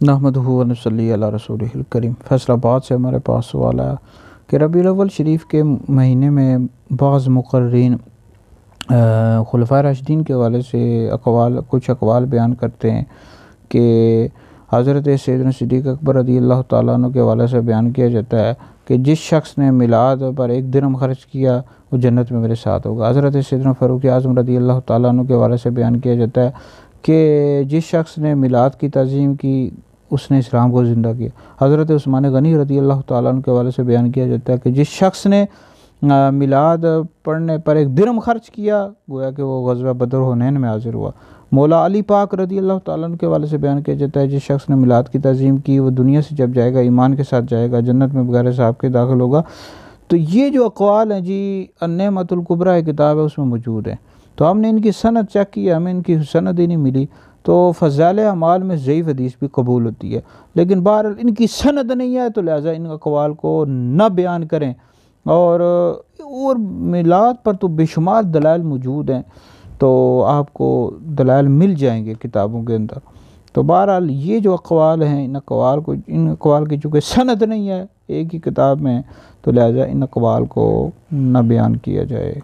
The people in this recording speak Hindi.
नहमदुहु व नसल्ली अला रसूलिहिल करीम। फैसलाबाद से हमारे पास सवाल आया कि रबीउल अव्वल शरीफ के महीने में बाज़ मुक़र्रिरीन खुलफ़ाए राशिदीन के हवाले से कुछ अक़वाल बयान करते हैं कि हज़रत सैयदना सिद्दीक़ अकबर रज़ियल्लाहु ताला अन्हु के हवाले से बयान किया जाता है कि जिस शख्स ने मिलाद पर एक दिरहम खर्च किया वो जन्नत में मेरे साथ होगा। हज़रत सैयदना फ़ारूक़ आज़म रज़ियल्लाहु ताला अन्हु के हवाले से बयान किया जाता है कि जिस शख्स ने मिलाद की तज़ीम की उसने इस्लाम को ज़िंदा किया। हज़रत उस्मान गनी रज़ियल्लाहु ताला अन्हु के हवाले से बयान किया जाता है कि जिस शख्स ने मिलाद पढ़ने पर एक दिरहम खर्च किया गोया कि वो ग़ज़वा बदर हुनैन में हाज़िर हुआ। मौला अली पाक रज़ियल्लाहु ताला अन्हु के हवाले से बयान किया जाता है जिस शख्स ने मिलाद की तज़ीम की वो दुनिया से जब जाएगा ईमान के साथ जाएगा, जन्नत में बगैर हिसाब के दाखिल होगा। तो ये जो अक़वाल हैं जी अन्नेमतुल कुबरा किताब है उसमें मौजूद है। तो हमने इनकी सनद चेक की, हमें इनकी सनद ही नहीं मिली। तो फ़ज़ाइल अमाल में ज़ईफ़ हदीस भी कबूल होती है, लेकिन बहरहाल इनकी सनद नहीं है तो लिहाजा इन अक़वाल को न बयान करें। और मिलाद पर तो बेशुमार दलाइल मौजूद हैं, तो आपको दलाइल मिल जाएंगे किताबों के अंदर। तो बहरहाल ये जो अक़वाल हैं इन अक़वाल की चूँकि सनद नहीं है एक ही किताब में, तो लिहाजा इन अक़वाल को न बयान किया जाए।